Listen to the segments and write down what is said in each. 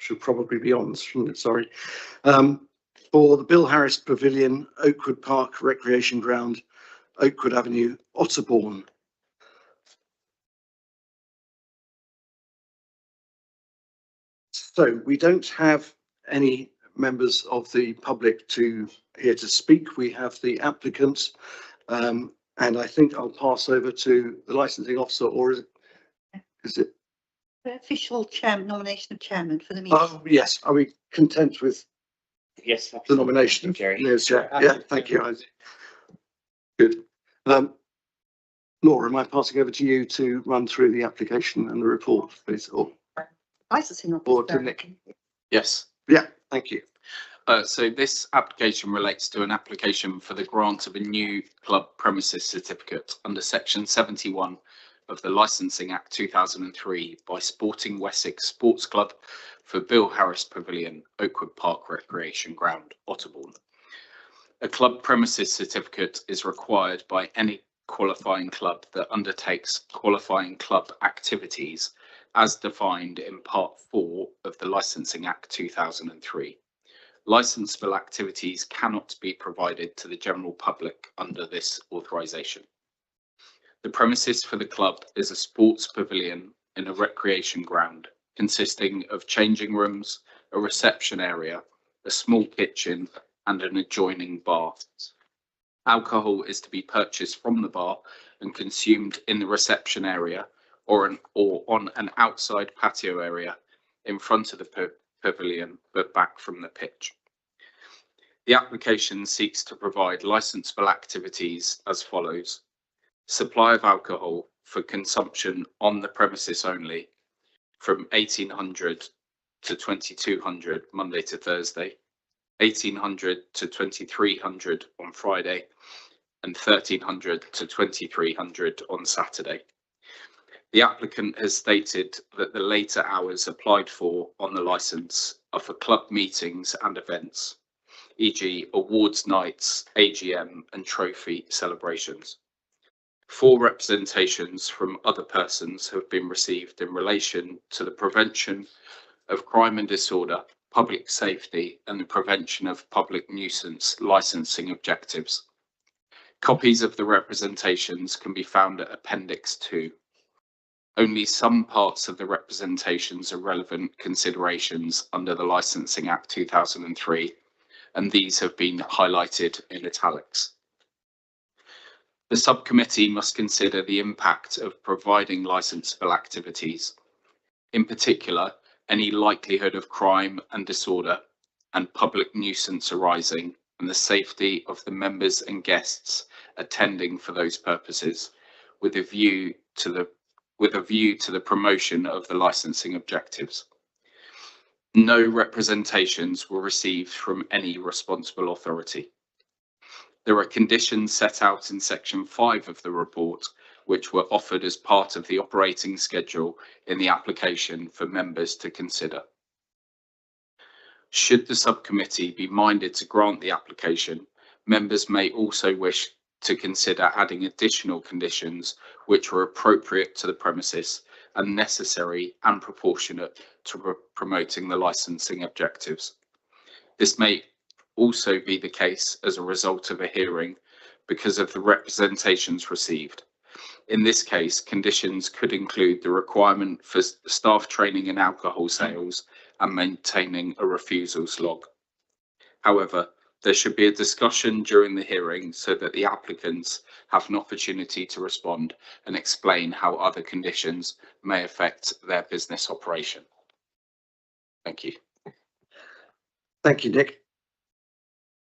should probably be on, shouldn't it? Sorry. For the Bill Harris Pavilion, Oakwood Park Recreation Ground, Oakwood Avenue, Otterbourne. So we don't have any members of the public here to speak. We have the applicants, and I think I'll pass over to the licensing officer, or is it the official nomination of chairman for the meeting? Oh yes. Are we content with Yes, the nomination? Jerry. Yes, yeah, thank you. Good. Laura, am I passing over to you to run through the application and the report, please? Or Licensing or to Nick? Yes. Yeah, thank you. So this application relates to an application for the grant of a new club premises certificate under section 71 of the Licensing Act 2003 by Sporting Wessex Sports Club for Bill Harris Pavilion, Oakwood Park Recreation Ground, Otterbourne. A club premises certificate is required by any qualifying club that undertakes qualifying club activities as defined in Part 4 of the Licensing Act 2003. Licensable activities cannot be provided to the general public under this authorisation. The premises for the club is a sports pavilion in a recreation ground consisting of changing rooms, a reception area, a small kitchen and an adjoining bar. Alcohol is to be purchased from the bar and consumed in the reception area or on an outside patio area in front of the pavilion but back from the pitch. The application seeks to provide licensable activities as follows: supply of alcohol for consumption on the premises only from 1800 to 2200 Monday to Thursday, 1800 to 2300 on Friday, and 1300 to 2300 on Saturday. The applicant has stated that the later hours applied for on the licence are for club meetings and events, e.g. awards nights, AGM and trophy celebrations. 4 representations from other persons have been received in relation to the prevention of crime and disorder, public safety and the prevention of public nuisance licensing objectives. Copies of the representations can be found at Appendix 2. Only some parts of the representations are relevant considerations under the Licensing Act 2003, and these have been highlighted in italics. The subcommittee must consider the impact of providing licensable activities, in particular, any likelihood of crime and disorder and public nuisance arising, and the safety of the members and guests attending for those purposes, with a view to the promotion of the licensing objectives. No representations were received from any responsible authority. There are conditions set out in section 5 of the report, which were offered as part of the operating schedule in the application for members to consider. Should the subcommittee be minded to grant the application, members may also wish to consider adding additional conditions which are appropriate to the premises and necessary and proportionate to promoting the licensing objectives. This may also be the case as a result of a hearing because of the representations received. In this case, conditions could include the requirement for staff training in alcohol sales and maintaining a refusals log. However, there should be a discussion during the hearing so that the applicants have an opportunity to respond and explain how other conditions may affect their business operation. Thank you. Thank you, Nick.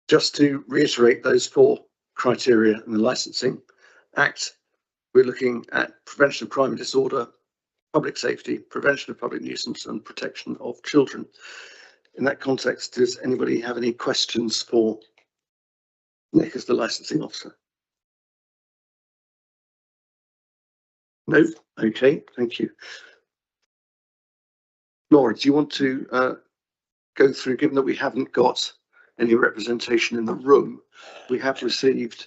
Just to reiterate those 4 criteria in the Licensing Act, we're looking at prevention of crime and disorder, public safety, prevention of public nuisance and protection of children. In that context, does anybody have any questions for Nick as the licensing officer? No? Okay, thank you. Laura, do you want to go through, given that we haven't got any representation in the room, we have received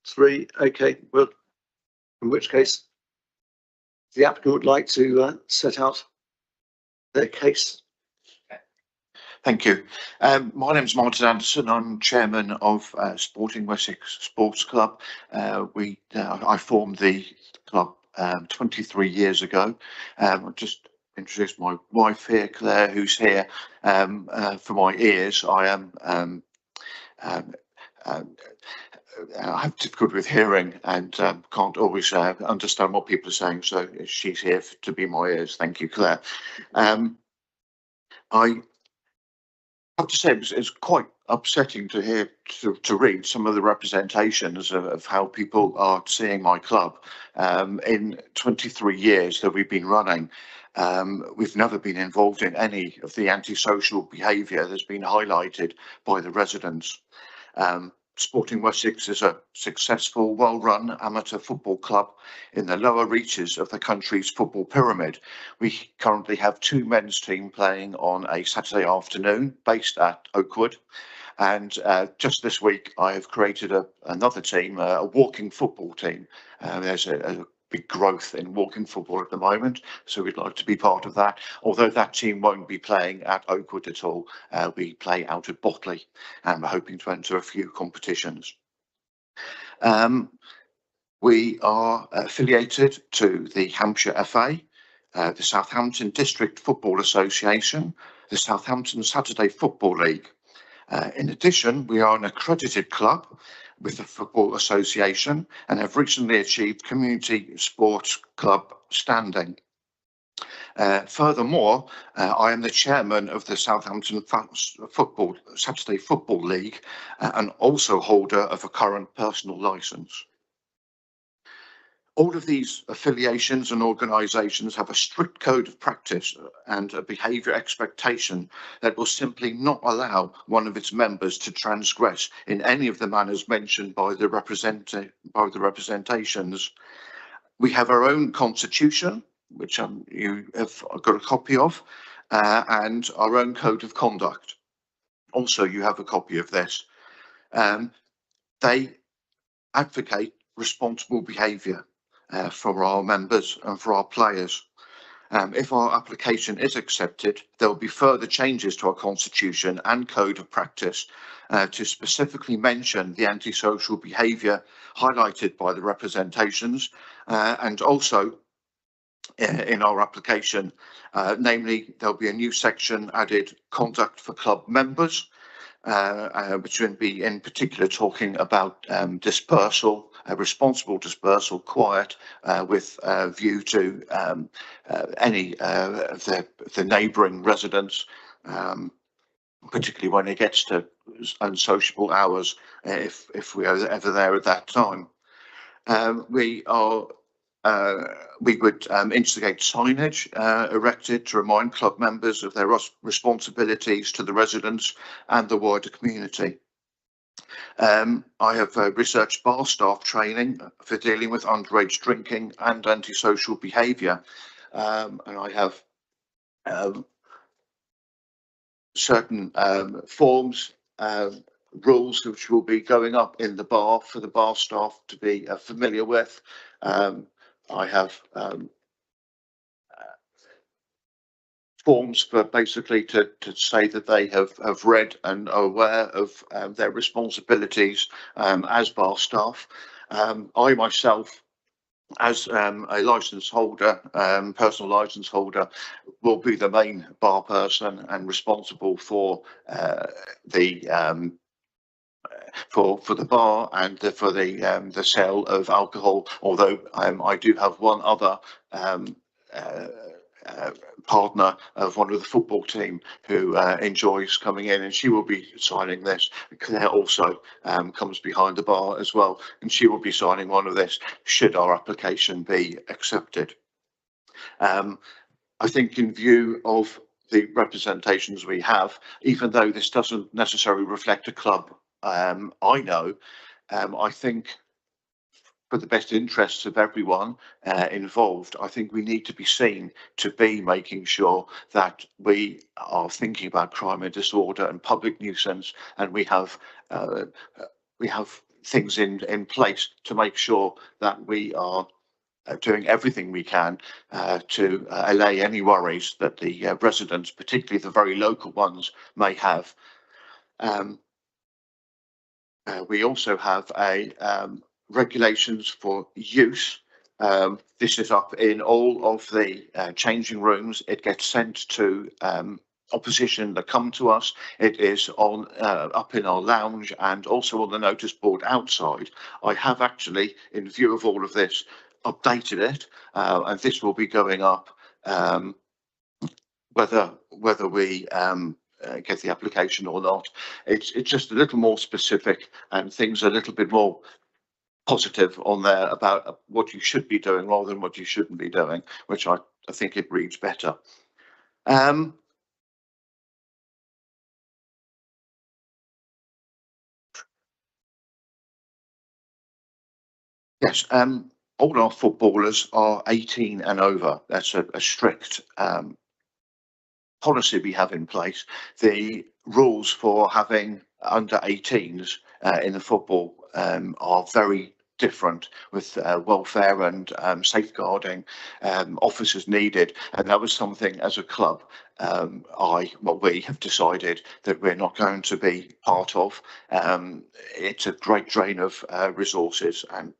3, okay, well, in which case The applicant would like to set out their case. Thank you. My name is Martin Anderson. I'm chairman of Sporting Wessex Sports Club. I formed the club 23 years ago. I'll just introduce my wife here, Claire, who's here for my ears. I have difficulty with hearing and can't always understand what people are saying, so she's here to be my ears. Thank you, Claire. I have to say it's quite upsetting to hear to read some of the representations of how people are seeing my club. In 23 years that we've been running, we've never been involved in any of the antisocial behaviour that's been highlighted by the residents. Sporting Wessex is a successful, well-run amateur football club in the lower reaches of the country's football pyramid. We currently have two men's teams playing on a Saturday afternoon based at Oakwood. And just this week, I have created another team, a walking football team. There's a big growth in walking football at the moment, so we'd like to be part of that. Although that team won't be playing at Oakwood at all, we play out at Botley, and we're hoping to enter a few competitions. We are affiliated to the Hampshire FA, the Southampton District Football Association, the Southampton Saturday Football League. In addition, we are an accredited club with the Football Association and have recently achieved community sports club standing. Furthermore, I am the chairman of the Southampton Saturday Football League and also holder of a current personal licence. All of these affiliations and organisations have a strict code of practice and a behaviour expectation that will simply not allow one of its members to transgress in any of the manners mentioned by the representations. We have our own constitution, which you have got a copy of, and our own code of conduct. Also, you have a copy of this. They advocate responsible behaviour for our members and for our players. If our application is accepted, there will be further changes to our constitution and code of practice to specifically mention the antisocial behaviour highlighted by the representations, and also in our application, namely there'll be a new section added, conduct for club members, which would be in particular talking about dispersal, responsible dispersal, quiet, with view to any of the neighbouring residents, particularly when it gets to unsociable hours, if we are ever there at that time. We would instigate signage erected to remind club members of their responsibilities to the residents and the wider community. I have researched bar staff training for dealing with underage drinking and antisocial behaviour, and I have certain forms, rules which will be going up in the bar for the bar staff to be familiar with. I have forms for basically to say that they have read and are aware of their responsibilities as bar staff. I myself, as a licence holder, personal licence holder, will be the main bar person and responsible for the bar and for the sale of alcohol, although I do have one other partner of one of the football team who enjoys coming in, and she will be signing this. Claire also comes behind the bar as well, and she will be signing one of this should our application be accepted. I think in view of the representations we have, even though this doesn't necessarily reflect a club I know, I think for the best interests of everyone involved, I think we need to be seen to be making sure that we are thinking about crime and disorder and public nuisance, and we have things in place to make sure that we are doing everything we can to allay any worries that the residents, particularly the very local ones, may have. We also have a regulations for use. This is up in all of the changing rooms. It gets sent to opposition that come to us. It is on up in our lounge and also on the notice board outside. I have actually, in view of all of this, updated it, and this will be going up whether we get the application or not. It's just a little more specific and things a little bit more positive on there about what you should be doing rather than what you shouldn't be doing, which I think it reads better. Yes, all our footballers are 18 and over. That's a strict policy we have in place. The rules for having under 18s in the football are very different, with welfare and safeguarding officers needed, and that was something as a club we have decided that we're not going to be part of. It's a great drain of resources, and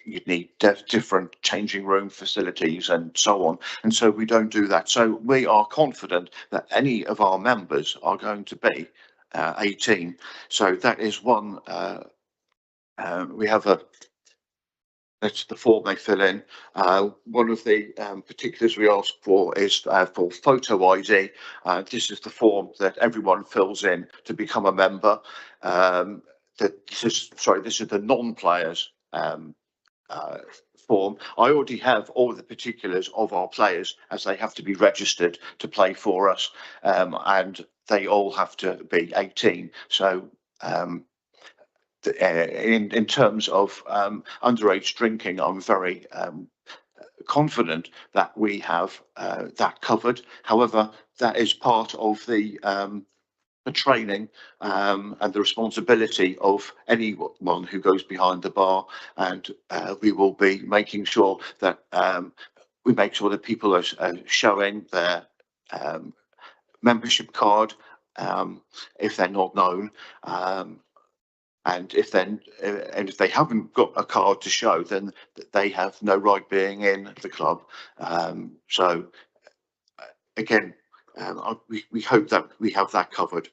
you'd need different changing room facilities and so on, and so we don't do that. So we are confident that any of our members are going to be 18. So that is one. We have that's the form they fill in. One of the particulars we ask for is for photo ID. This is the form that everyone fills in to become a member. This is the non-players form. I already have all the particulars of our players, as they have to be registered to play for us, and they all have to be 18. So in terms of underage drinking, I'm very confident that we have that covered. However, that is part of the training and the responsibility of anyone who goes behind the bar, and we will be making sure that we make sure that people are showing their membership card if they're not known. And if they haven't got a card to show, then they have no right being in the club. So again, we hope that we have that covered.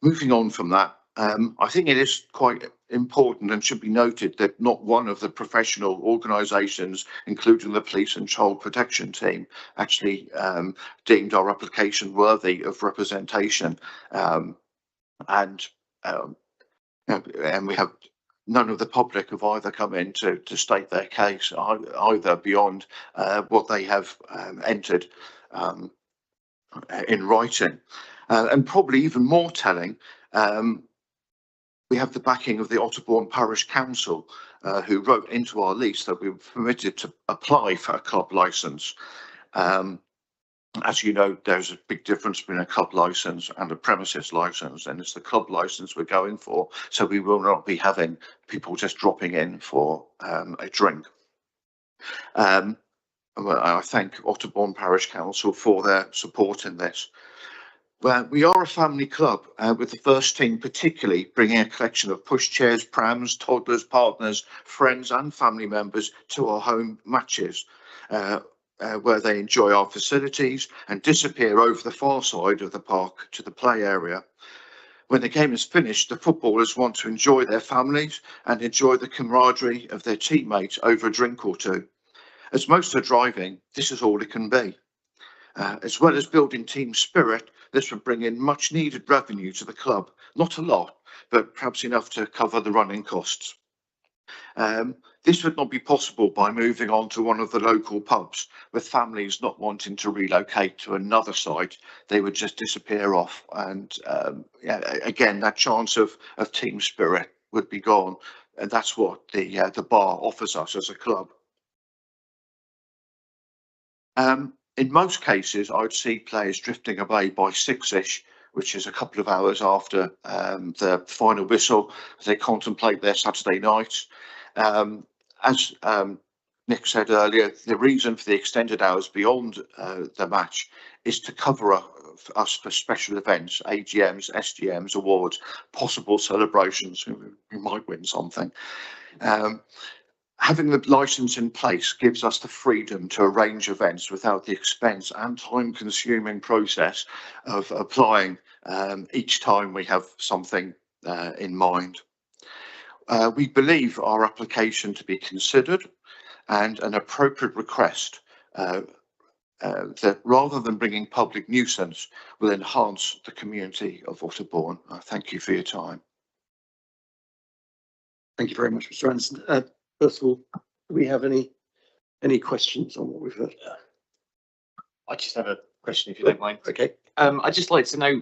Moving on from that, I think it is quite important and should be noted that not one of the professional organisations, including the police and child protection team, actually deemed our application worthy of representation. And we have none of the public have either come in to state their case either beyond what they have entered in writing. And probably even more telling, we have the backing of the Otterbourne Parish Council, who wrote into our lease that we were permitted to apply for a club licence. As you know, there's a big difference between a club licence and a premises licence, and it's the club licence we're going for, so we will not be having people just dropping in for a drink. I thank Otterbourne Parish Council for their support in this. Well, we are a family club, with the first team particularly bringing a collection of pushchairs, prams, toddlers, partners, friends and family members to our home matches, where they enjoy our facilities and disappear over the far side of the park to the play area. When the game is finished, the footballers want to enjoy their families and enjoy the camaraderie of their teammates over a drink or two. As most are driving, this is all it can be. As well as building team spirit, this would bring in much needed revenue to the club. Not a lot, but perhaps enough to cover the running costs. This would not be possible by moving on to one of the local pubs, with families not wanting to relocate to another site. They would just disappear off, and again, that chance of team spirit would be gone, and that's what the bar offers us as a club. In most cases, I'd see players drifting away by 6-ish, which is a couple of hours after the final whistle, as they contemplate their Saturday night. as Nick said earlier, the reason for the extended hours beyond the match is to cover us for special events, AGMs, SGMs, awards, possible celebrations. We might win something. Having the licence in place gives us the freedom to arrange events without the expense and time-consuming process of applying each time we have something in mind. We believe our application to be considered and an appropriate request that rather than bringing public nuisance will enhance the community of Otterbourne. Thank you for your time. Thank you very much, Mr. Anderson. First of all, do we have any questions on what we've heard? I just have a question, if you don't mind. Okay. I'd just like to know,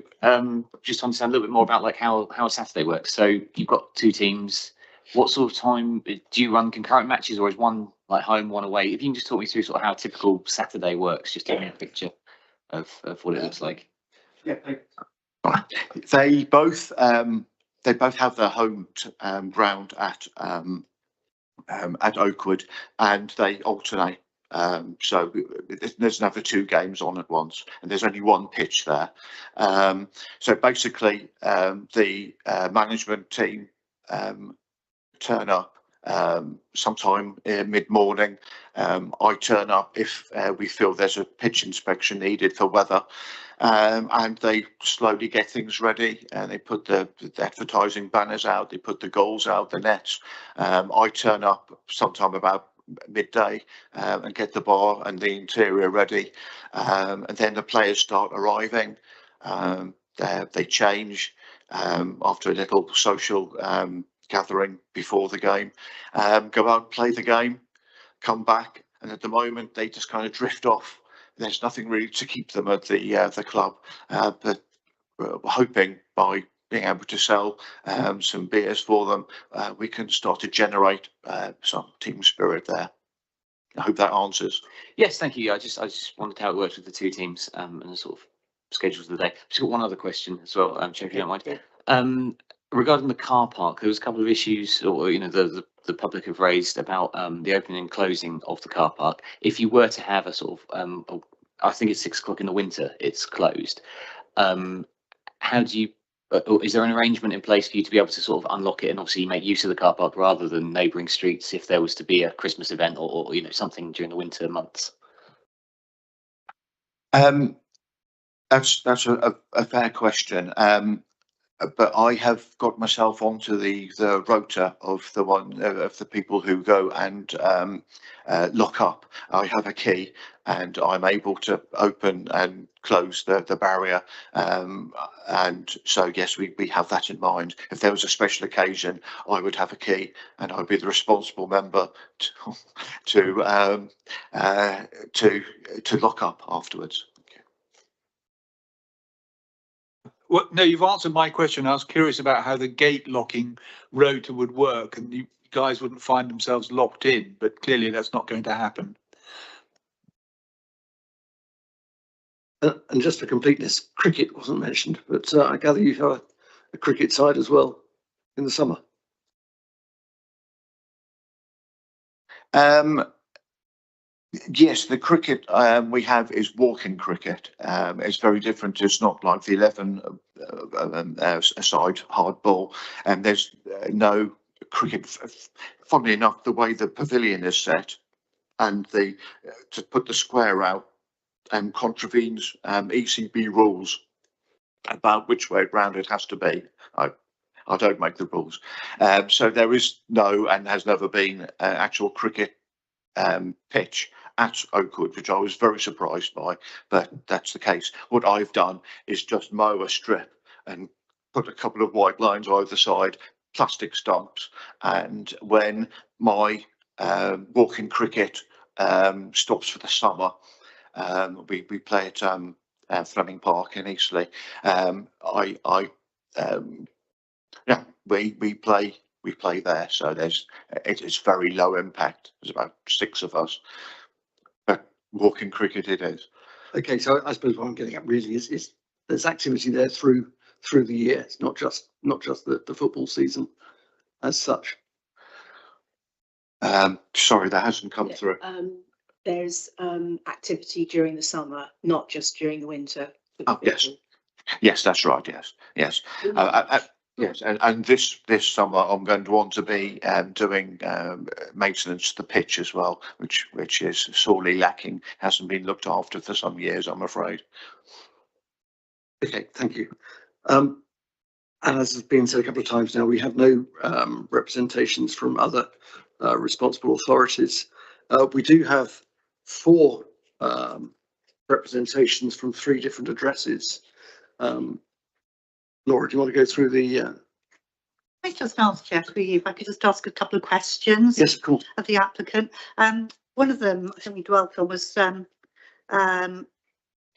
just to understand a little bit more about like how a Saturday works. So you've got two teams. What sort of time do you run concurrent matches, or is one like home, one away? If you can just talk me through sort of how a typical Saturday works, just to give me a picture of what it looks like. Yeah, they both have their home ground at Oakwood, and they alternate. So there's never two games on at once, and there's only one pitch there. So basically, the management team turn up sometime mid-morning. I turn up if we feel there's a pitch inspection needed for weather, and they slowly get things ready, and they put the advertising banners out, they put the goals out, the nets. I turn up sometime about midday and get the bar and the interior ready, and then the players start arriving. They change after a little social gathering before the game, go out, play the game, come back, and at the moment they just kind of drift off. There's nothing really to keep them at the club, but we're hoping by being able to sell some beers for them, we can start to generate some team spirit there. I hope that answers. Yes, thank you. I just wondered how it works with the two teams and the sort of schedules of the day. I've just got one other question as well, Chair, if you don't mind. Regarding the car park, there was a couple of issues, or the public have raised about the opening and closing of the car park. If you were to have a sort of, I think it's 6 o'clock in the winter, it's closed. How do you? Is there an arrangement in place for you to be able to sort of unlock it and obviously make use of the car park rather than neighbouring streets if there was to be a Christmas event or something during the winter months? That's a fair question. But I have got myself onto the rota of the people who go and lock up. I have a key, and I'm able to open and close the barrier. And so yes, we have that in mind. If there was a special occasion, I would have a key, and I'd be the responsible member to lock up afterwards. Well, no, you've answered my question. I was curious about how the gate locking rota would work, and you guys wouldn't find themselves locked in, but clearly that's not going to happen. And just for completeness, cricket wasn't mentioned, but I gather you have a cricket side as well in the summer. Yes, the cricket we have is walking cricket. It's very different. It's not like the 11 side hard ball, and there's no cricket. Funnily enough, the way the pavilion is set and to put the square out contravenes ECB rules about which way round it has to be. I don't make the rules, so there is no and has never been actual cricket pitch at Oakwood, which I was very surprised by, but that's the case. What I've done is just mow a strip and put a couple of white lines either side, plastic stumps, and when my walking cricket stops for the summer, we play at Fleming Park in Eastleigh. We play there, so it's very low impact. There's about 6 of us, but walking cricket it is. Okay, so I suppose what I'm getting at really is there's activity there through the year. It's not just the football season as such. Sorry, that hasn't come through. There's activity during the summer, not just during the winter. Oh, yes. Yes, that's right. Yes, yes. Yes, and this summer I'm going to want to be doing maintenance to the pitch as well, which is sorely lacking. Hasn't been looked after for some years, I'm afraid. Okay, thank you. And as has been said a couple of times now, we have no representations from other responsible authorities. We do have 4 representations from 3 different addresses. Laura, do you want to go through the? I just asked Jeff, if I could just ask a couple of questions. Yes, of course. Of the applicant. One of them I think we dwelt on was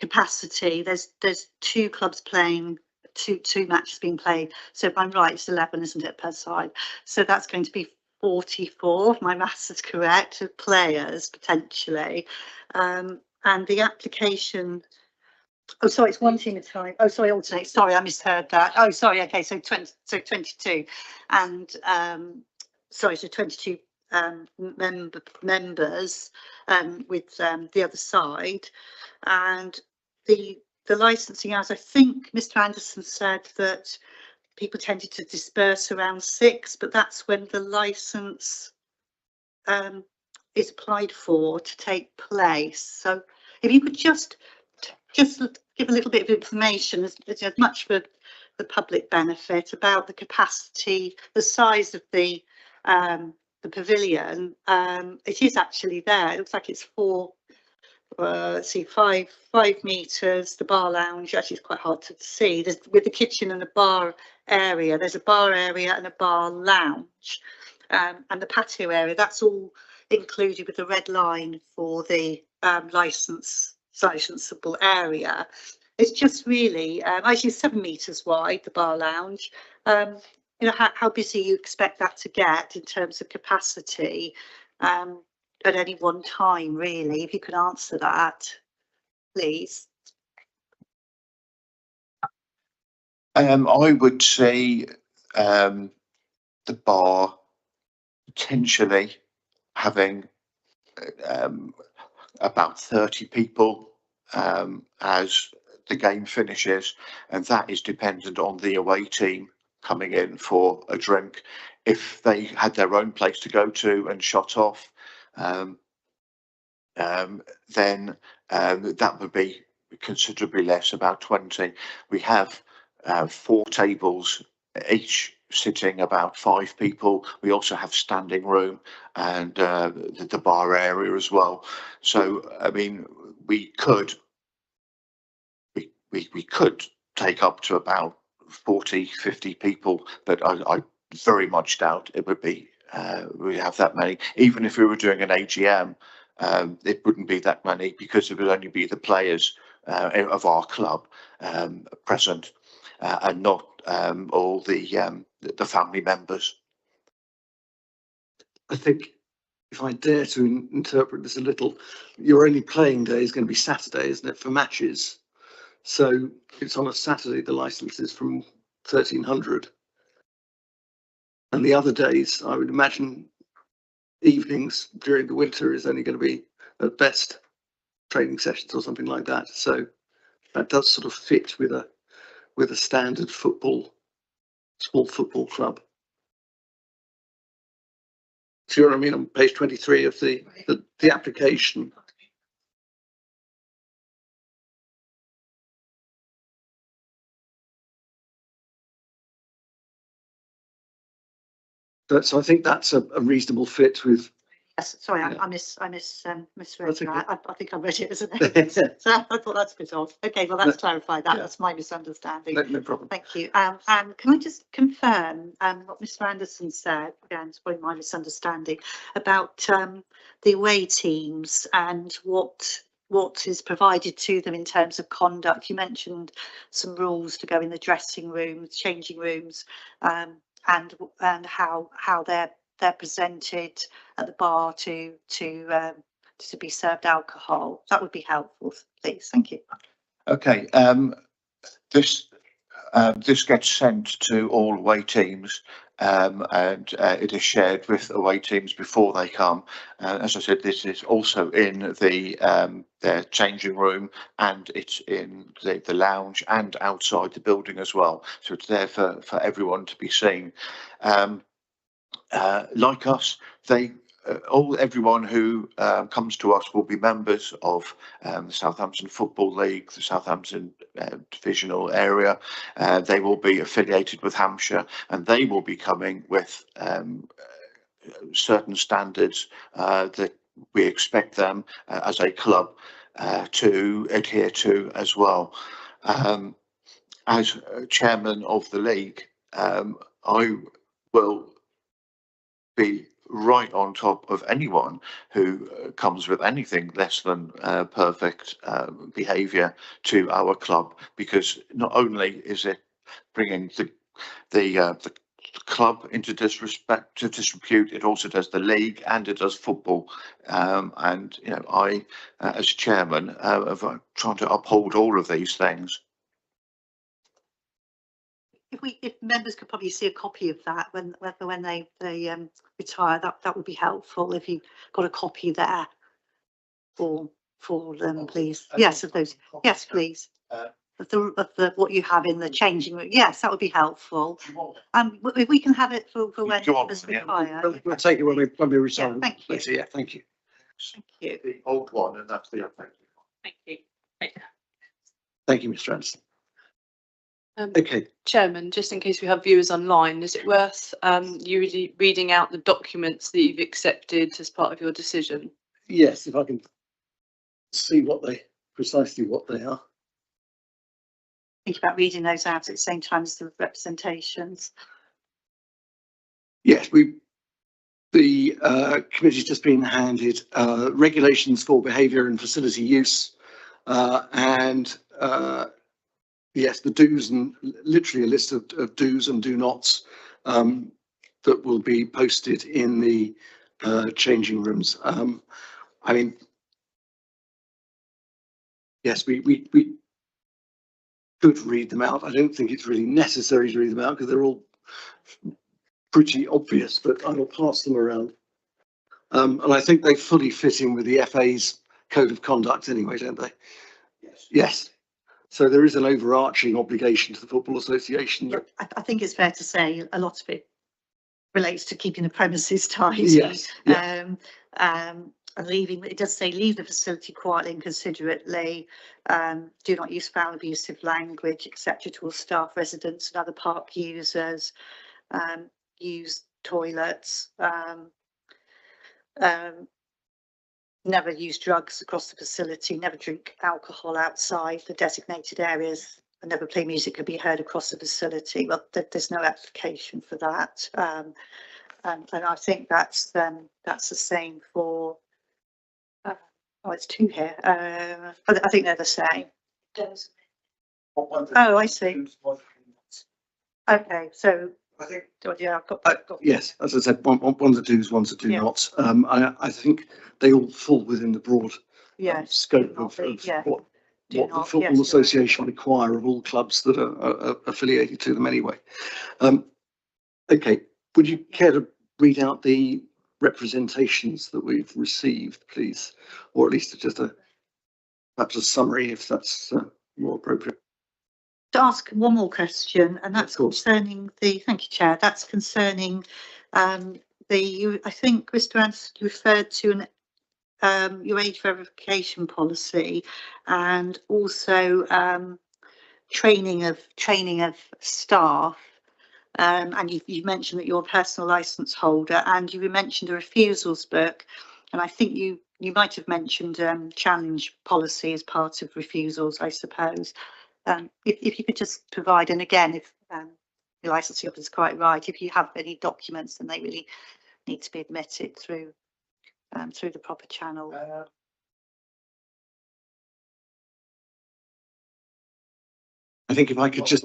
capacity. There's 2 clubs playing, two matches being played. So if I'm right, it's 11, isn't it, per side? So that's going to be 44, if my maths is correct, of players potentially. And the application. Oh, sorry, it's 1 team at a time. Oh, sorry, alternate. Sorry, I misheard that. Oh, sorry. Okay, so 22, and sorry, so 22 members with the other side, and the licensing hours. I think Mr. Anderson said that people tended to disperse around 6, but that's when the license is applied for to take place. So if you could just give a little bit of information, as much for the public benefit, about the capacity, the size of the pavilion. It is actually there. It looks like it's 5 meters. The bar lounge, actually it's quite hard to see. There's, with the kitchen and the bar area, there's a bar area and a bar lounge, and the patio area. That's all included with the red line for the licensable area. It's just really actually 7 meters wide, the bar lounge. You know, how busy you expect that to get in terms of capacity at any one time, really, if you could answer that, please. I would say the bar potentially having about 30 people as the game finishes, and that is dependent on the away team coming in for a drink. If they had their own place to go to and shut off, then that would be considerably less, about 20. We have 4 tables, each sitting about 5 people. We also have standing room and the bar area as well. So I mean, we could take up to about 40-50 people, but I very much doubt it would be we have that many. Even if we were doing an AGM, it wouldn't be that many, because it would only be the players of our club present, and not all the family members. I think, if I dare to interpret this a little, your only playing day is going to be Saturday, isn't it, for matches? So it's on a Saturday, the license is from 1300. And the other days, I would imagine evenings during the winter is only going to be at best training sessions or something like that. So that does sort of fit with a standard small football club. See what I mean on page 23 of the application. So I think that's a reasonable fit with. Yes, sorry, Yeah. I misread That's okay. that. I think I read it as an X. So I thought that's a bit odd. Okay, well, that's clarified that. Yeah. That's my misunderstanding. No problem. Thank you. And can I just confirm what Mr. Anderson said? Again, it's probably my misunderstanding about the away teams and what is provided to them in terms of conduct. You mentioned some rules to go in the dressing rooms, changing rooms, and how they're presented at the bar to be served alcohol. That would be helpful, please. Thank you. Okay, this gets sent to all away teams, and it is shared with away teams before they come. As I said, this is also in their changing room, and it's in the lounge and outside the building as well. So it's there for everyone to be seen. Like us, everyone who comes to us will be members of the Southampton Football League, the Southampton divisional area. They will be affiliated with Hampshire, and they will be coming with certain standards that we expect them as a club to adhere to as well. As chairman of the league, I will be right on top of anyone who comes with anything less than perfect behaviour to our club, because not only is it bringing the club into disrepute, it also does the league and it does football. And you know, I as chairman have trying to uphold all of these things. If members could probably see a copy of that when they retire, that would be helpful if you got a copy there for them, please. Yes, of those. Yes, please. Of the what you have in the changing room. Yes, that would be helpful. If we can have it for when members retire. We'll take it when we retire. Yeah, thank you. Yeah, thank you. Thank you. The old one, and that's the Thank you. Thank you, Mr. Anderson. Okay. Chairman, just in case we have viewers online, is it worth you reading out the documents that you've accepted as part of your decision? Yes, if I can see precisely what they are. Think about reading those out at the same time as the representations. Yes, the committee's just been handed regulations for behaviour and facility use, and yes, the do's and literally a list of do's and do nots that will be posted in the changing rooms. I mean, yes, we could read them out. I don't think it's really necessary to read them out because they're all pretty obvious, but I will pass them around. And I think they fully fit in with the FA's code of conduct anyway, don't they? Yes. Yes. So there is an overarching obligation to the Football Association. Yeah, I think it's fair to say a lot of it relates to keeping the premises tidy. Yes. Yeah. And leaving, it does say leave the facility quietly and considerately, do not use foul abusive language, etc. to all staff, residents and other park users, use toilets, never use drugs across the facility, never drink alcohol outside the designated areas, and never play music could be heard across the facility. Well, there's no application for that. And I think that's the same for, oh, it's two here. I think they're the same. Oh, I see. Okay, so I think, yeah, I've got yes, as I said, one's a do's, one's a do nots. I think they all fall within the broad scope of what the Football Association require of all clubs that are affiliated to them anyway. Okay, would you care to read out the representations that we've received, please, or at least just perhaps a summary, if that's more appropriate? to ask one more question, and that's concerning the, thank you, Chair, that's concerning I think Mr. Anderson referred to your age verification policy, and also training of staff. And you mentioned that you're a personal licence holder, and you mentioned a refusals book, and I think you might have mentioned challenge policy as part of refusals, I suppose. If you could just provide, and again, if your licensing officer is quite right, if you have any documents, then they really need to be admitted through the proper channel. I think if I could just.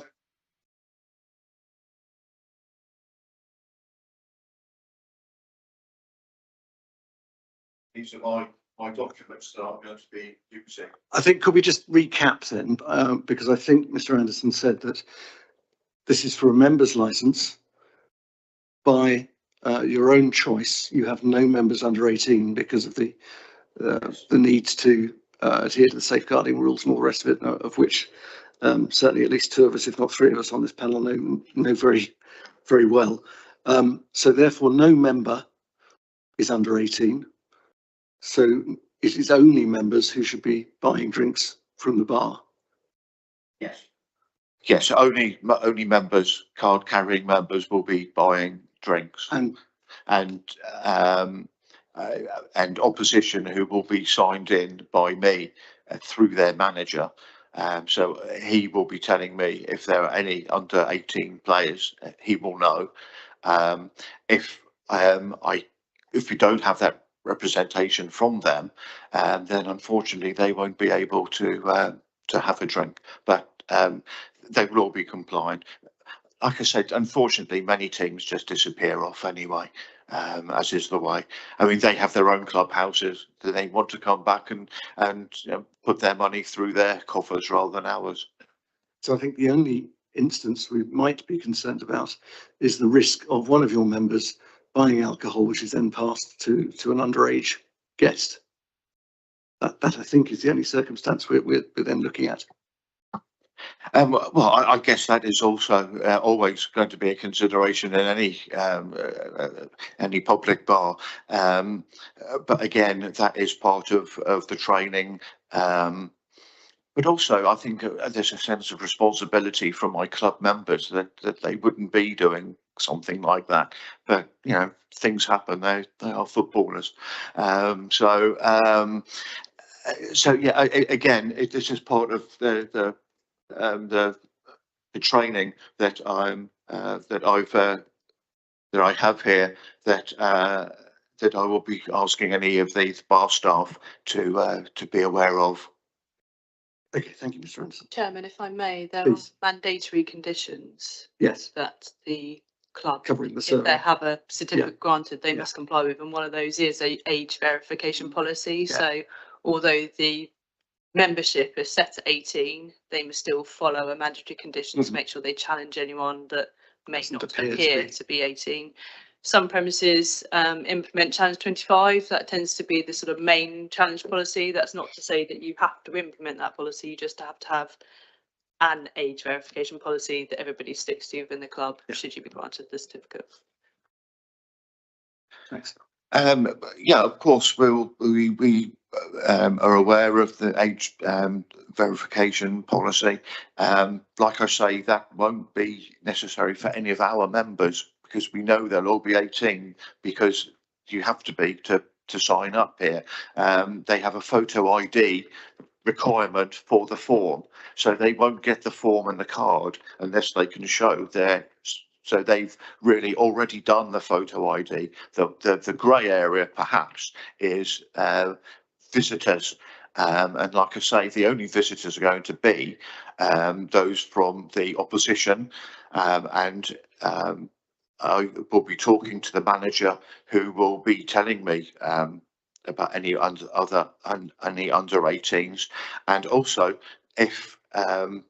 These are my documents that I'm going to be using. I think could we just recap then, because I think Mr. Anderson said that this is for a member's license. by your own choice, you have no members under 18 because of the need to adhere to the safeguarding rules and all the rest of it, of which certainly at least two of us, if not three of us on this panel, know very, very well. So therefore, no member is under 18. So it is only members who should be buying drinks from the bar. Yes. Yes, only members, card carrying members will be buying drinks, And and opposition who will be signed in by me through their manager. So he will be telling me if there are any under 18 players. He will know. If we don't have that representation from them, then unfortunately they won't be able to have a drink. But they will all be compliant. Like I said, unfortunately, many teams just disappear off anyway, as is the way. I mean, they have their own clubhouses that they want to come back and you know, put their money through their coffers rather than ours. so I think the only instance we might be concerned about is the risk of one of your members buying alcohol, which is then passed to an underage guest. That I think is the only circumstance we're then looking at. Well, I guess that is also always going to be a consideration in any public bar. But again, that is part of the training. But also, I think there's a sense of responsibility from my club members that they wouldn't be doing something like that. But you know, things happen. They are footballers. So yeah, again, this is part of the training that I have here, that I will be asking any of the bar staff to be aware of. Okay, thank you, Mr. Anderson. Chairman, if I may, there Please. are mandatory conditions Yes, that the club, covering the if survey. they have a certificate granted, they Yeah. must comply with, and one of those is a age verification policy. Yeah. So although the membership is set at 18, they must still follow a mandatory condition to Mhm. make sure they challenge anyone that may Doesn't not appear to appear be. to be 18. Some premises implement challenge 25. That tends to be the sort of main challenge policy. That's not to say that you have to implement that policy, you just have to have an age verification policy that everybody sticks to within the club, Yeah. should you be granted the certificate. Thanks. Yeah, of course, we are aware of the age verification policy. Like I say, that won't be necessary for any of our members because we know they'll all be 18 because you have to be to sign up here. They have a photo ID requirement for the form, so they won't get the form and the card unless they can show so they've really already done the photo ID. The grey area perhaps is visitors, and like I say, the only visitors are going to be those from the opposition, and I will be talking to the manager who will be telling me about any under 18s, and also if the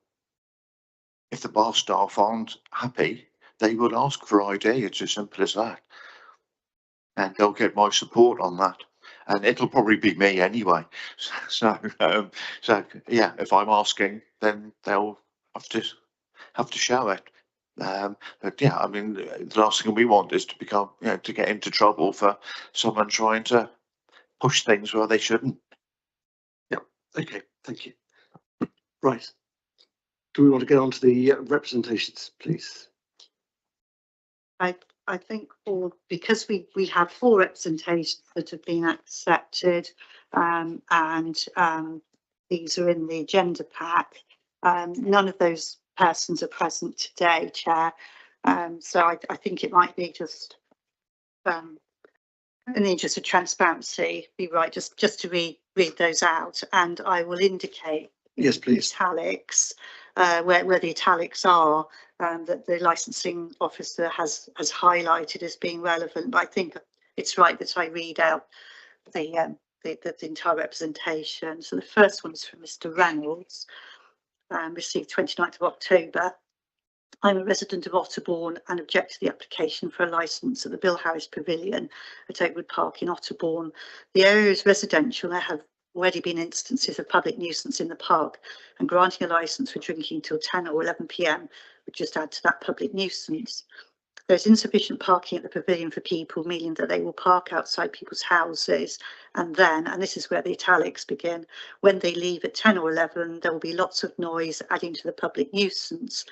bar staff aren't happy, they will ask for ID. It's as simple as that, and they'll get my support on that. And it'll probably be me anyway. So yeah, if I'm asking, then they'll have to show it. But yeah, I mean, the last thing we want is to become, you know, to get into trouble for someone trying to push things where they shouldn't. Okay, thank you. Right. Do we want to get on to the representations, please? I think because we have 4 representations that have been accepted, and these are in the agenda pack. None of those persons are present today, Chair. So I think it might be just in the interest of transparency, be right just to read those out, and I will indicate. Yes, please. Italics, where the italics are, that the licensing officer has highlighted as being relevant. But I think it's right that I read out the entire representation. So the first one is from Mr. Reynolds, received 29th of October. I'm a resident of Otterbourne and object to the application for a licence at the Bill Harris Pavilion at Oakwood Park in Otterbourne. The area is residential. There have already been instances of public nuisance in the park, and granting a licence for drinking till 10 or 11 p.m. would just add to that public nuisance. There's insufficient parking at the pavilion for people, meaning that they will park outside people's houses, and then, and this is where the italics begin, when they leave at 10 or 11, there will be lots of noise adding to the public nuisance.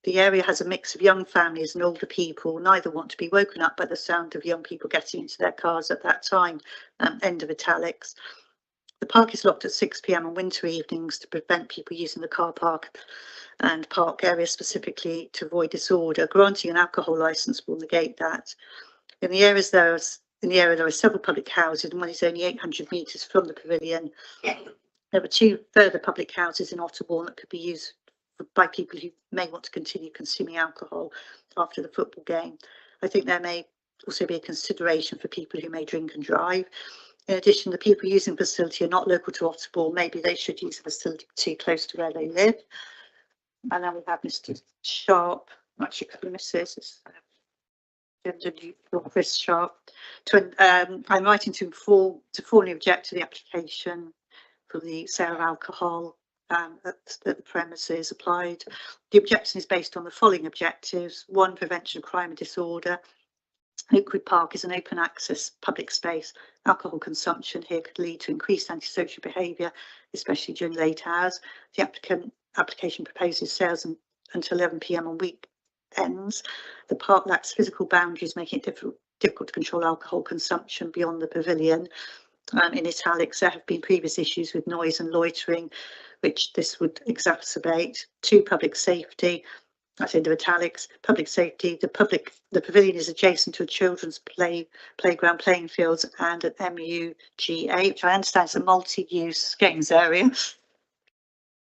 The area has a mix of young families and older people. Neither want to be woken up by the sound of young people getting into their cars at that time. End of italics. The park is locked at 6 p.m. on winter evenings to prevent people using the car park and park area specifically to avoid disorder. Granting an alcohol licence will negate that. In the area there are several public houses, and one is only 800 metres from the pavilion. There are 2 further public houses in Otterbourne that could be used by people who may want to continue consuming alcohol after the football game. I think there may also be a consideration for people who may drink and drive. In addition, the people using the facility are not local to Otterbourne. Maybe they should use the facility close to where they live. And then we have Mr. Sharp, actually Mrs. Gender neutral, Chris Sharp. I'm writing to formally object to the application for the sale of alcohol that the premises applied. The objection is based on the following objectives. 1, prevention of crime and disorder. Oakwood Park is an open access public space. Alcohol consumption here could lead to increased antisocial behaviour, especially during late hours. The application proposes sales until 11 p.m. on weekends. The park lacks physical boundaries, making it difficult to control alcohol consumption beyond the pavilion. In italics, there have been previous issues with noise and loitering, which this would exacerbate. 2, public safety. That's end of italics. Public safety. The pavilion is adjacent to a children's playground, playing fields, and an MUGA, which I understand is a multi-use games area.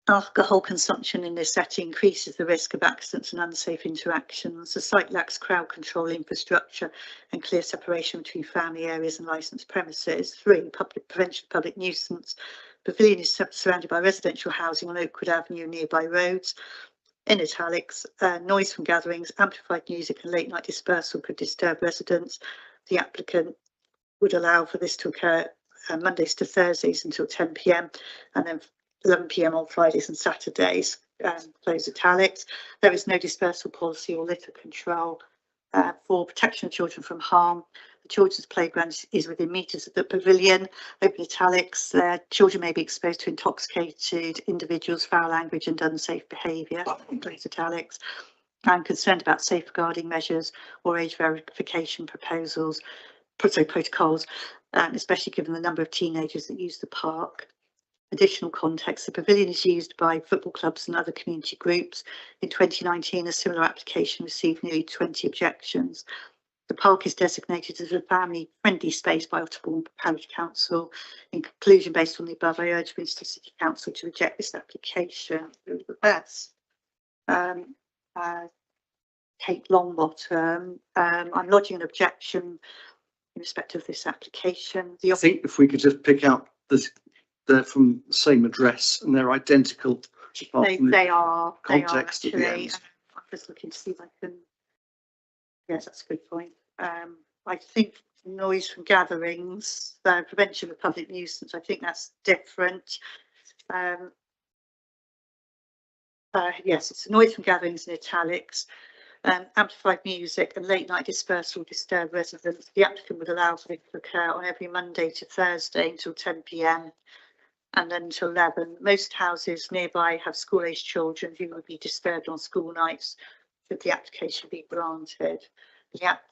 Alcohol consumption in this setting increases the risk of accidents and unsafe interactions. The site lacks crowd control infrastructure and clear separation between family areas and licensed premises. 3, prevention of public nuisance. Pavilion is surrounded by residential housing on Oakwood Avenue and nearby roads. In italics, noise from gatherings, amplified music and late night dispersal could disturb residents. The applicant would allow for this to occur Mondays to Thursdays until 10 p.m. and then 11 p.m. on Fridays and Saturdays. Close italics. There is no dispersal policy or litter control. For protection of children from harm, the children's playground is within metres of the pavilion. Open italics. Children may be exposed to intoxicated individuals, foul language and unsafe behaviour. Close italics. I'm concerned about safeguarding measures or age verification protocols, especially given the number of teenagers that use the park. Additional context, the pavilion is used by football clubs and other community groups. In 2019, a similar application received nearly 20 objections. The park is designated as a family-friendly space by Otterbourne Parish Council. In conclusion, based on the above, I urge Winchester City Council to reject this application. The best. Kate Longbottom, I'm lodging an objection in respect of this application. I think if we could just pick out they're from the same address and they're identical. They are Context at the actually. end. I'm just looking to see if I can. Yes, that's a good point. I think noise from gatherings, prevention of public nuisance. I think that's different. Yes, it's noise from gatherings in italics. Amplified music and late night dispersal disturb residents. The applicant would allow for it to occur on every Monday to Thursday until 10 p.m. and then until 11. Most houses nearby have school-aged children who would be disturbed on school nights should the application be granted.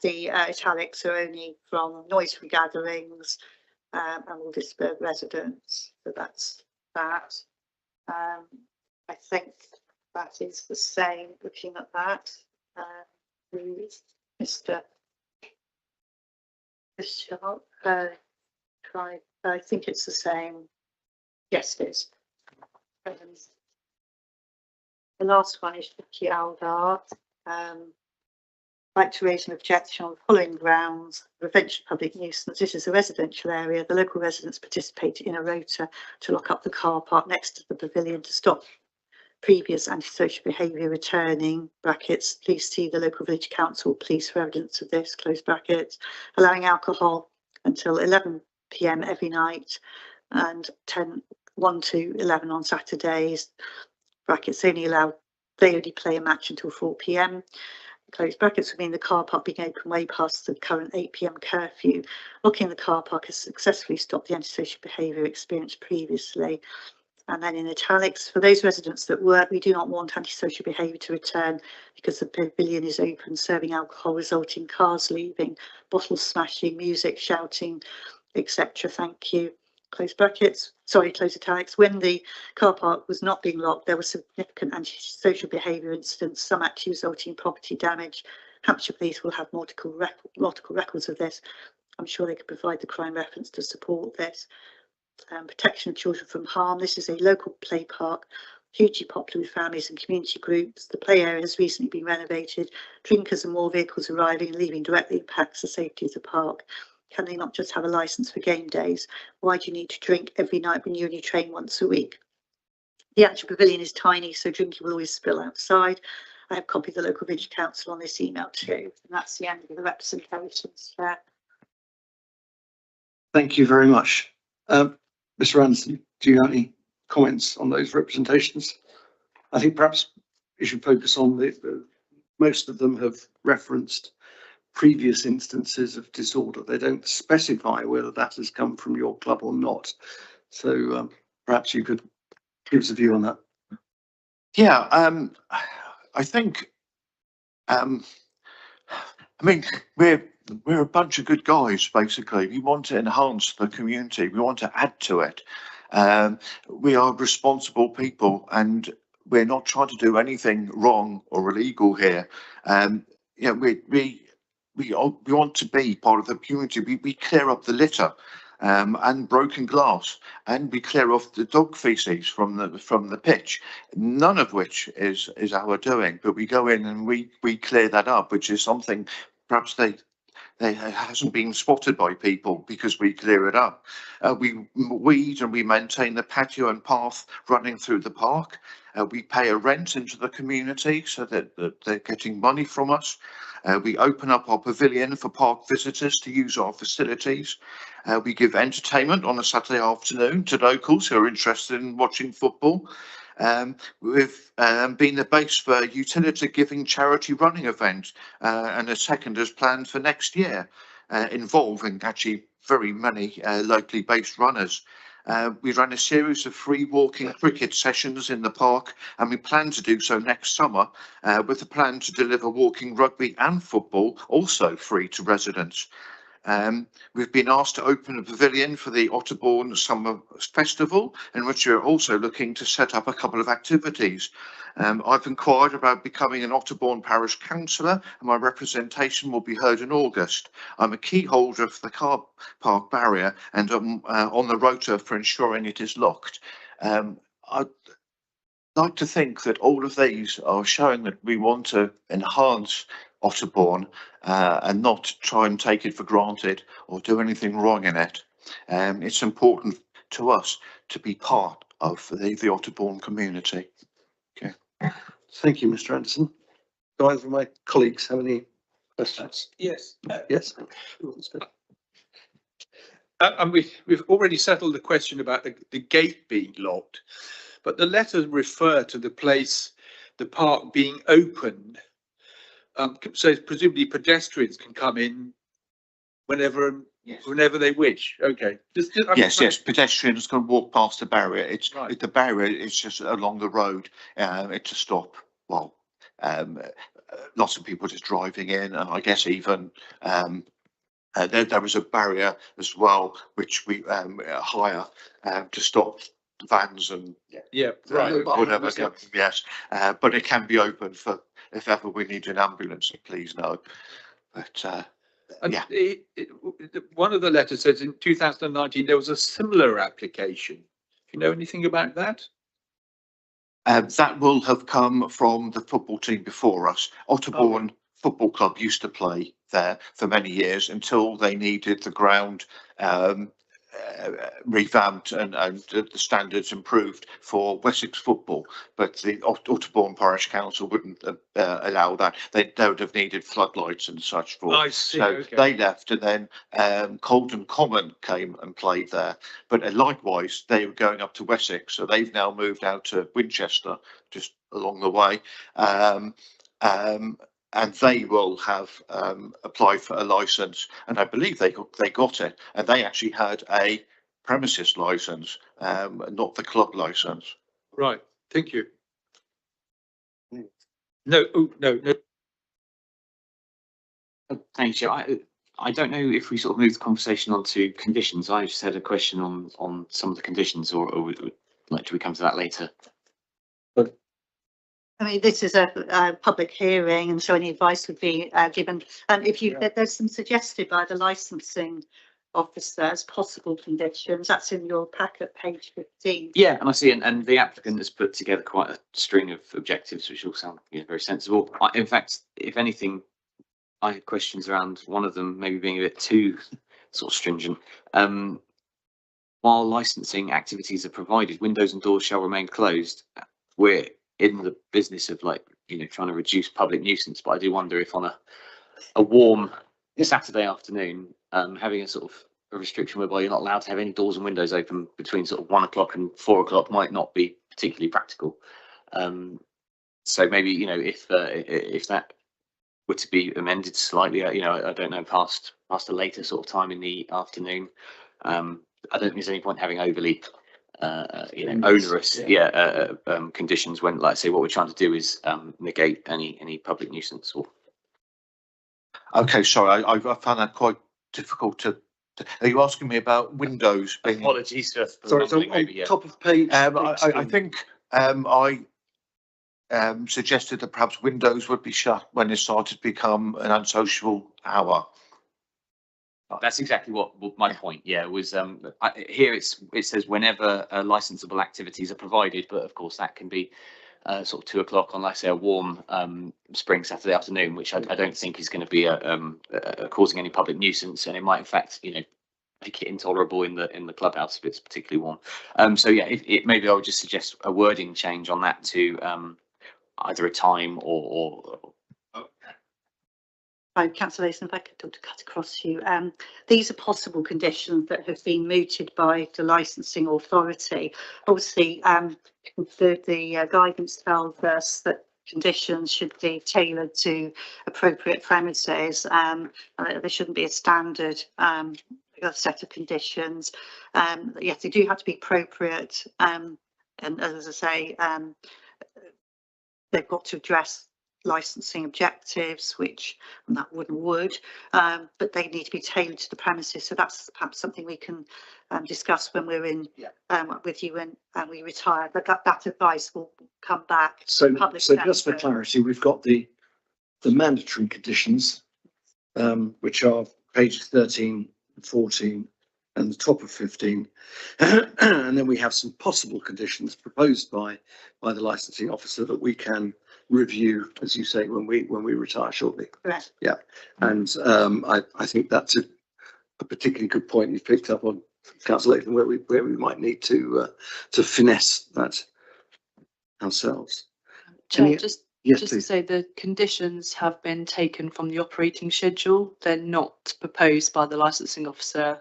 The italics are only from noise from gatherings and will disturb residents. So that's that. I think that is the same. Looking at that, Mr. Sharp, I think it's the same. Yes, it is. The last one is Vicky Aldar. Like to raise an objection on the following grounds. Prevention of public nuisance. This is a residential area. The local residents participated in a rota to lock up the car park next to the pavilion to stop previous antisocial behaviour returning, brackets, please see the local village council, please for evidence of this, close brackets, allowing alcohol until 11 p.m. every night and 1 to 11 on Saturdays, brackets, they only play a match until 4 p.m. Close brackets would mean the car park being open way past the current 8 p.m. curfew. Locking the car park has successfully stopped the antisocial behaviour experienced previously. And then in italics, for those residents that work, we do not want antisocial behaviour to return because the pavilion is open, serving alcohol, resulting in cars leaving, bottles smashing, music, shouting, etc. Thank you. Close brackets, sorry, close italics. When the car park was not being locked, there were significant antisocial behaviour incidents, some actually resulting in property damage. Hampshire Police will have multiple records of this. I'm sure they could provide the crime reference to support this. Protection of children from harm. This is a local play park, hugely popular with families and community groups. The play area has recently been renovated. Drinkers and more vehicles arriving and leaving directly impacts the safety of the park. Can they not just have a licence for game days? Why do you need to drink every night when you only train once a week? The actual pavilion is tiny, so drinking will always spill outside. I have copied the local village council on this email too, and that's the end of the representations there. Thank you very much. Mr. Anderson, do you have any comments on those representations? I think perhaps you should focus on most of them have referenced previous instances of disorder. They don't specify whether that has come from your club or not. So perhaps you could give us a view on that. Yeah, I think, I mean, we're a bunch of good guys, basically. We want to enhance the community. We want to add to it. We are responsible people and we're not trying to do anything wrong or illegal here. You know, we want to be part of the community. We clear up the litter and broken glass, and we clear off the dog feces from the pitch. None of which is our doing, but we go in and we clear that up, which is something perhaps they hasn't been spotted by people because we clear it up. We weed and we maintain the patio and path running through the park. We pay a rent into the community so that they're getting money from us. We open up our pavilion for park visitors to use our facilities. We give entertainment on a Saturday afternoon to locals who are interested in watching football. We've been the base for utility giving charity running event, and a second is planned for next year, involving actually very many locally based runners. We ran a series of free walking cricket sessions in the park, and we plan to do so next summer with a plan to deliver walking rugby and football also free to residents. We've been asked to open a pavilion for the Otterbourne Summer Festival, in which we're also looking to set up a couple of activities. I've inquired about becoming an Otterbourne Parish Councillor, and my representation will be heard in August. I'm a key holder of the car park barrier and on the rota for ensuring it is locked. I'd like to think that all of these are showing that we want to enhance Otterbourne and not try and take it for granted or do anything wrong in it. It's important to us to be part of the Otterbourne community. Okay. Thank you, Mr. Anderson. Do either of my colleagues have any questions? Yes. Yes. And we've already settled the question about the gate being locked, but the letters refer to the park being opened. So presumably pedestrians can come in whenever they wish. Okay. Yes. Pedestrians can walk past the barrier. It's right. The barrier is just along the road. It's a stop. Well, lots of people just driving in, and I guess even there was a barrier as well, which we hire to stop vans and whatever. Yes, but it can be open for if ever we need an ambulance. Please know. But yeah, one of the letters says in 2019 there was a similar application. Do you know anything about that? That will have come from the football team before us. Otterbourne Football Club used to play there for many years until they needed the ground revamped and the standards improved for Wessex football, but the Otterbourne Parish Council wouldn't allow that. They would have needed floodlights and such for. I see, So okay. they left, and then Colden Common came and played there. But likewise, they were going up to Wessex, so they've now moved out to Winchester, just along the way. And they will have applied for a license, and I believe they got it, and they actually had a premises license, not the club license. Right, thank you. No, oh, no. Thanks, Joe. I don't know if we sort of move the conversation on to conditions. I just had a question on some of the conditions, or like, do we come to that later? I mean, this is a public hearing, and so any advice would be given. And if you, there's some suggested by the licensing officer as possible conditions. That's in your packet, page 15. Yeah, and I see, and the applicant has put together quite a string of objectives, which all sound, you know, very sensible. In fact, if anything, I had questions around one of them maybe being a bit too sort of stringent. While licensing activities are provided, windows and doors shall remain closed. We're in the business of, like, you know, trying to reduce public nuisance, but I do wonder if on a warm Saturday afternoon, having a sort of a restriction whereby you're not allowed to have any doors and windows open between sort of 1 o'clock and 4 o'clock might not be particularly practical. So maybe, you know, if that were to be amended slightly, you know, I don't know, past a later sort of time in the afternoon, I don't think there's any point having overly you know, onerous conditions when, like I say, what we're trying to do is negate any public nuisance. Or Okay, sorry, I found that quite difficult to. Are you asking me about windows being? apologies for Sorry, so mumbling, on maybe, yeah. top of page. I 16. think I suggested that perhaps windows would be shut when it started to become an unsociable hour. That's exactly what my point, yeah, was. Here it says whenever licensable activities are provided, but of course that can be sort of 2 o'clock on, let's say, a warm spring Saturday afternoon, which I don't think is going to be causing any public nuisance, and it might in fact, you know, make it intolerable in the clubhouse if it's particularly warm. So yeah, maybe I would just suggest a wording change on that to either a time or Councillor Mason, if I could cut across you. These are possible conditions that have been mooted by the licensing authority. Obviously, the guidance tells us that conditions should be tailored to appropriate premises. There shouldn't be a standard set of conditions. Yes, they do have to be appropriate. And as I say, they've got to address licensing objectives, which that would, but they need to be tailored to the premises. So that's perhaps something we can discuss when we're in with you and we retire. But that advice will come back. So public just for sector. clarity, we've got the mandatory conditions, which are pages 13, 14, and the top of 15, and then we have some possible conditions proposed by the licensing officer that we can review, as you say, when we retire shortly. Correct. Yeah, and I think that's a particularly good point you've picked up on, Councillor Latham, where we might need to finesse that ourselves. Chair, just Yes, to please. say the conditions have been taken from the operating schedule. They're not proposed by the licensing officer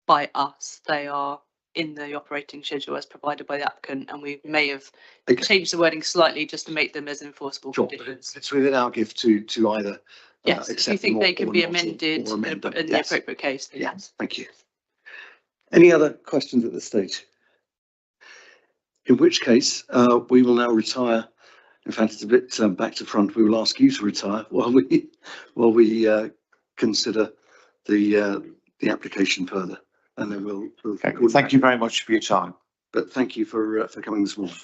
by us. They are in the operating schedule as provided by the applicant, and we may have changed the wording slightly just to make them as enforceable Sure. conditions. It's within our gift to either. Yes, if you accept think them they or can be not, amended or amend them. in the Yes. appropriate case. Then Yes, thank you. Any other questions at this stage? In which case, we will now retire. In fact, it's a bit back to front. We will ask you to retire while we consider the application further, and then we'll Thank you very much for your time. But thank you for coming this morning.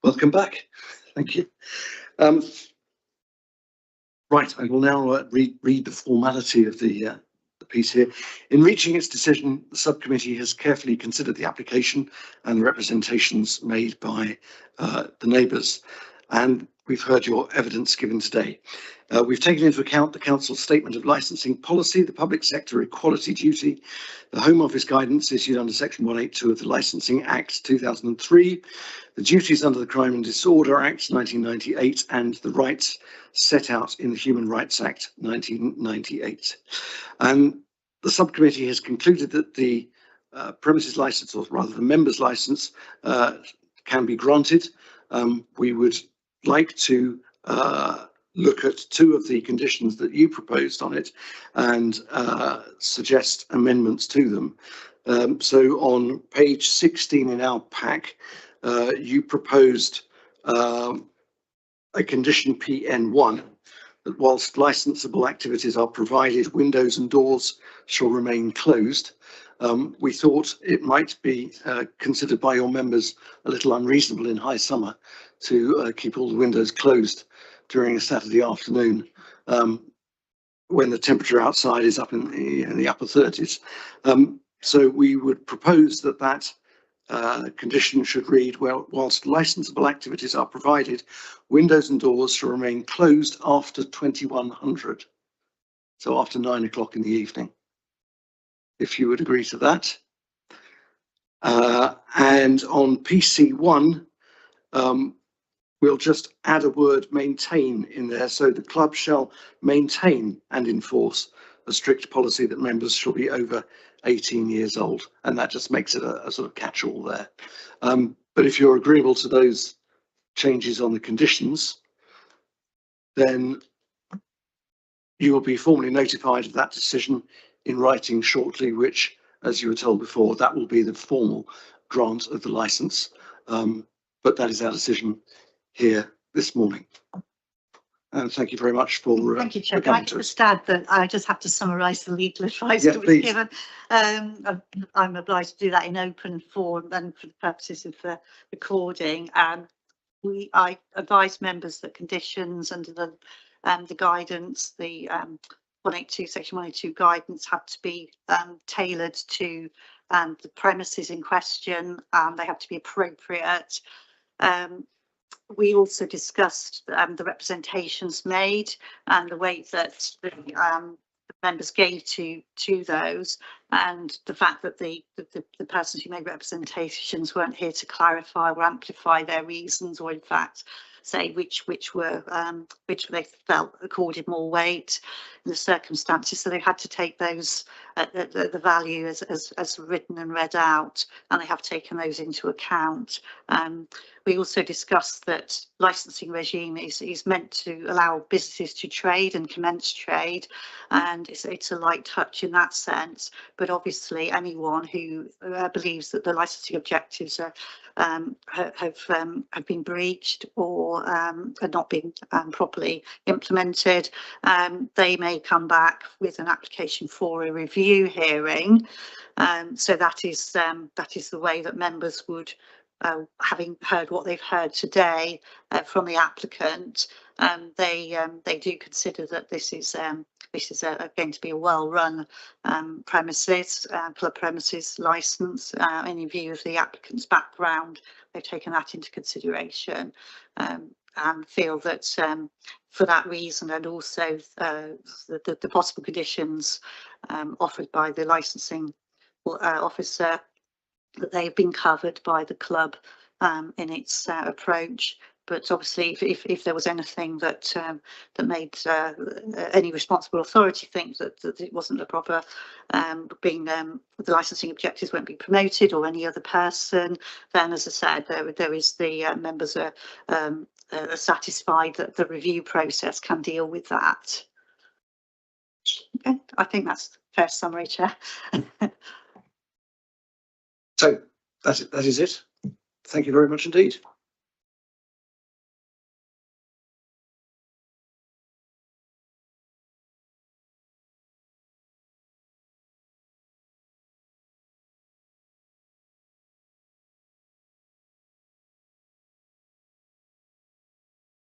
Welcome back. Thank you. Right, I will now read the formality of the piece here. In reaching its decision, the subcommittee has carefully considered the application and the representations made by the neighbours, and we've heard your evidence given today. We've taken into account the Council's statement of licensing policy, the public sector equality duty, the Home Office guidance issued under Section 182 of the Licensing Act 2003, the duties under the Crime and Disorder Act 1998, and the rights set out in the Human Rights Act 1998. The subcommittee has concluded that the premises licence, or rather the members licence, can be granted. We would like to look at two of the conditions that you proposed on it and suggest amendments to them. So on page 16 in our pack, you proposed a condition PN1 that whilst licensable activities are provided, windows and doors shall remain closed. We thought it might be considered by your members a little unreasonable in high summer to keep all the windows closed during a Saturday afternoon when the temperature outside is up in the upper 30s. So we would propose that that condition should read, well, whilst licensable activities are provided, windows and doors shall remain closed after 2100, so after 9 o'clock in the evening, if you would agree to that. And on PC1, we'll just add a word maintain in there, so the club shall maintain and enforce a strict policy that members shall be over 18 years old, and that just makes it a sort of catch-all there. But if you're agreeable to those changes on the conditions, then you will be formally notified of that decision in writing shortly, which, as you were told before, that will be the formal grant of the licence. But that is our decision here this morning. And thank you very much for Thank you, Chair. Can I just add that I just have to summarise the legal advice that was please. given. I'm obliged to do that in open form and for the purposes of the recording. I advise members that conditions under the guidance, the 182, Section 182 guidance, have to be tailored to the premises in question. They have to be appropriate. We also discussed the representations made and the way that the members gave to those, and the fact that the persons who made representations weren't here to clarify or amplify their reasons, or in fact say which they felt accorded more weight in the circumstances. So they had to take those at the value as written and read out, and they have taken those into account. We also discussed that licensing regime is meant to allow businesses to trade and commence trade, and it's a light touch in that sense. But obviously, anyone who believes that the licensing objectives are have been breached or are not being properly implemented, they may come back with an application for a review hearing. So that is the way that members would, having heard what they've heard today from the applicant, they do consider that this is going to be a well-run premises, club premises licence. In view of the applicant's background, they've taken that into consideration, and feel that for that reason, and also the possible conditions offered by the licensing officer, that they've been covered by the club in its approach. But obviously, if there was anything that made any responsible authority think that it wasn't a proper the licensing objectives won't be promoted, or any other person, then, as I said, there is the members are satisfied that the review process can deal with that. Okay, I think that's the fair summary, Chair. So that is it. Thank you very much indeed.